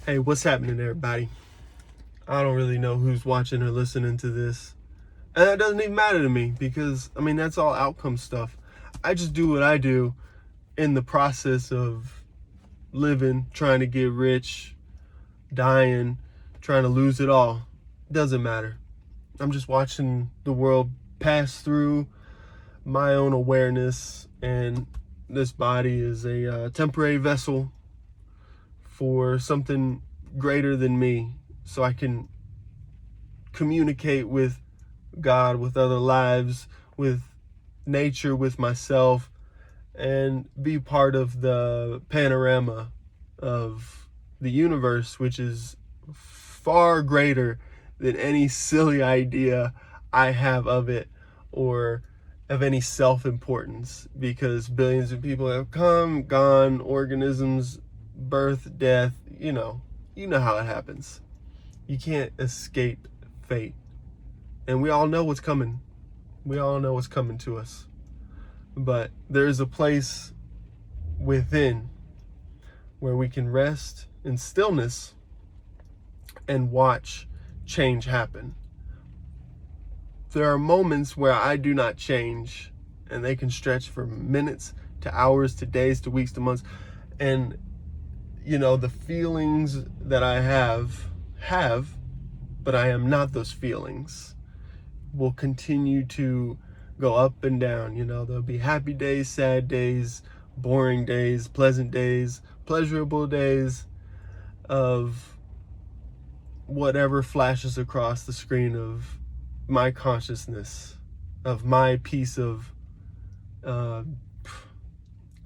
Hey, what's happening, everybody? I don't really know who's watching or listening to this. And that doesn't even matter to me because, that's all outcome stuff. I just do what I do in the process of living, trying to get rich, dying, trying to lose it all. Doesn't matter. I'm just watching the world pass through my own awareness, and this body is a temporary vessel for something greater than me, so I can communicate with God, with other lives, with nature, with myself, and be part of the panorama of the universe, which is far greater than any silly idea I have of it or of any self-importance, because billions of people have come, gone, organisms, birth, death, you know how it happens. You can't escape fate. And we all know what's coming. We all know what's coming to us. But there is a place within where we can rest in stillness and watch change happen. There are moments where I do not change, and they can stretch from minutes to hours to days to weeks to months. And, the feelings that I have, but I am not those feelings, will continue to go up and down. There'll be happy days, sad days, boring days, pleasant days, pleasurable days of whatever flashes across the screen of my consciousness, of my piece of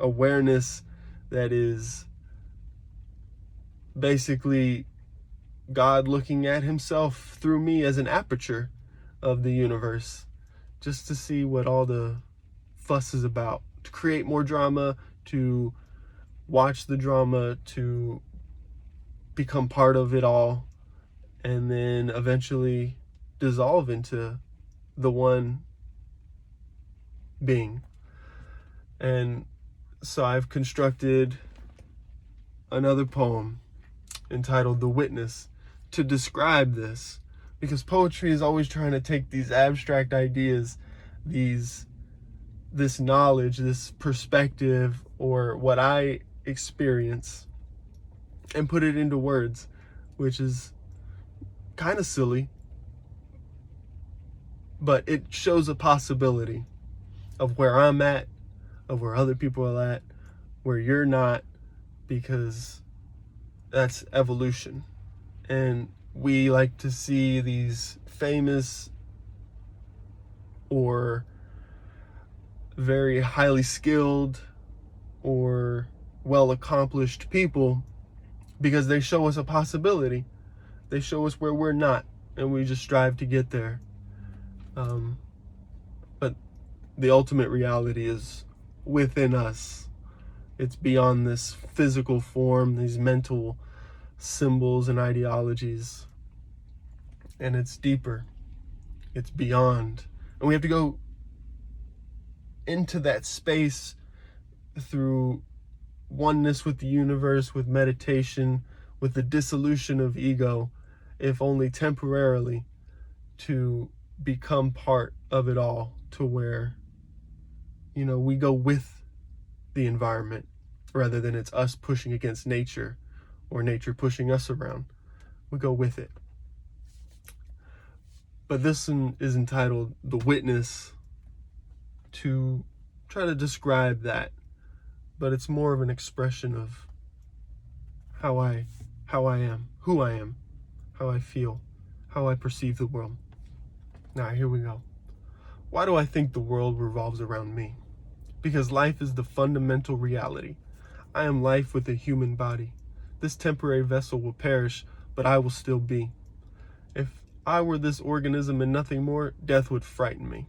awareness that is basically God looking at himself through me as an aperture of the universe, just to see what all the fuss is about, to create more drama, to watch the drama, to become part of it all, and then eventually dissolve into the one being. And so I've constructed another poem entitled The Witness to describe this, because poetry is always trying to take these abstract ideas, this knowledge, this perspective, or what I experience, and put it into words, which is kind of silly, but it shows a possibility of where I'm at, of where other people are at, where you're not, because that's evolution. And we like to see these famous or very highly skilled or well-accomplished people because they show us a possibility. They show us where we're not, and we just strive to get there. But the ultimate reality is within us. It's beyond this physical form, these mental symbols and ideologies. And it's deeper. It's beyond. And we have to go into that space through oneness with the universe, with meditation, with the dissolution of ego, if only temporarily, to become part of it all, to where, we go with the environment rather than it's us pushing against nature or nature pushing us around. We go with it. But this one is entitled The Witness, to try to describe that, but it's more of an expression of how I am, who I am, how I feel, how I perceive the world. Now, here we go. Why do I think the world revolves around me? Because life is the fundamental reality. I am life with a human body. This temporary vessel will perish, but I will still be. If I were this organism and nothing more, death would frighten me.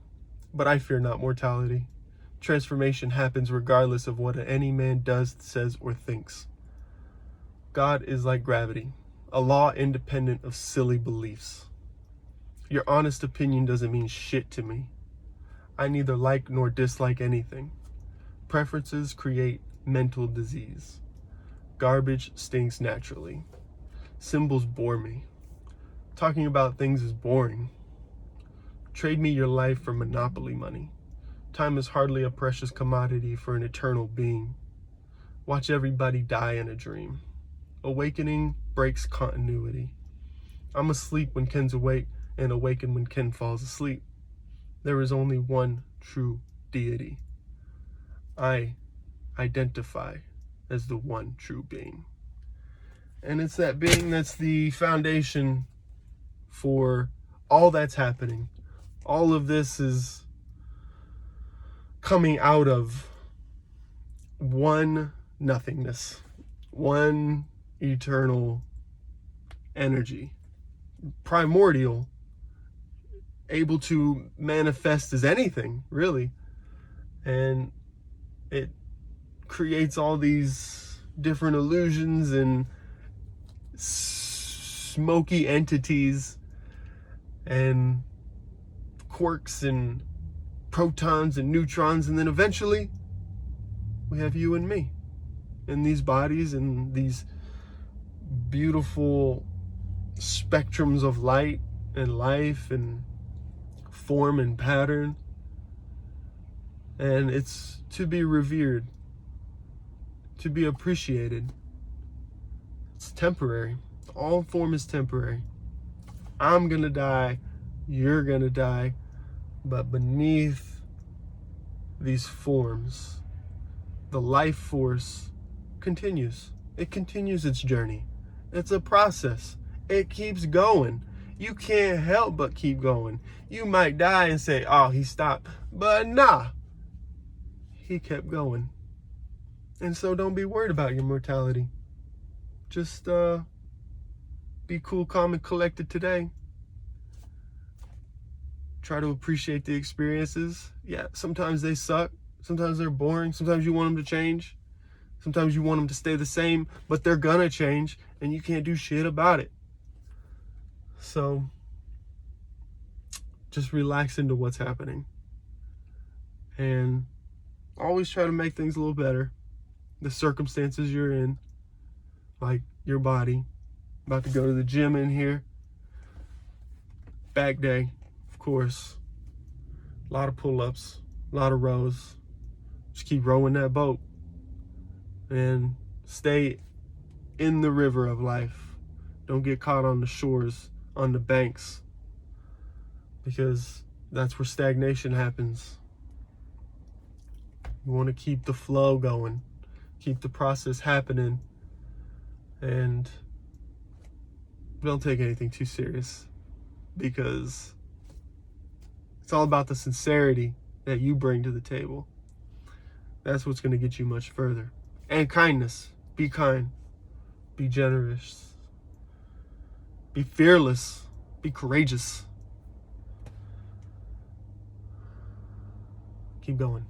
But I fear not mortality. Transformation happens regardless of what any man does, says, or thinks. God is like gravity, a law independent of silly beliefs. Your honest opinion doesn't mean shit to me. I neither like nor dislike anything. Preferences create mental disease. Garbage stinks naturally. Symbols bore me. Talking about things is boring. Trade me your life for monopoly money. Time is hardly a precious commodity for an eternal being. Watch everybody die in a dream. Awakening breaks continuity. I'm asleep when Ken's awake and awaken when Ken falls asleep. There is only one true deity. I identify as the one true being. And it's that being that's the foundation for all that's happening. All of this is coming out of one nothingness, one eternal energy, primordial, able to manifest as anything, really. And it creates all these different illusions and smoky entities and quarks and protons and neutrons, and then eventually we have you and me in these bodies and these beautiful spectrums of light and life and form and pattern. And it's to be revered, to be appreciated. It's temporary. All form is temporary. I'm gonna die, you're gonna die, but beneath these forms, the life force continues. It continues its journey. It's a process. It keeps going. You can't help but keep going. You might die and say, oh, he stopped. But nah, he kept going. And so don't be worried about your mortality. Just be cool, calm, and collected today. Try to appreciate the experiences. Yeah, sometimes they suck. Sometimes they're boring. Sometimes you want them to change. Sometimes you want them to stay the same, but they're gonna change and you can't do shit about it. So just relax into what's happening and always try to make things a little better. The circumstances you're in, like your body, about to go to the gym in here, back day, of course, a lot of pull-ups, a lot of rows. Just keep rowing that boat and stay in the river of life. Don't get caught on the shores, on the banks, because that's where stagnation happens. You want to keep the flow going, keep the process happening, and don't take anything too serious, because it's all about the sincerity that you bring to the table. That's what's going to get you much further. And kindness. Be kind. Be generous. Be fearless. Be courageous. Keep going.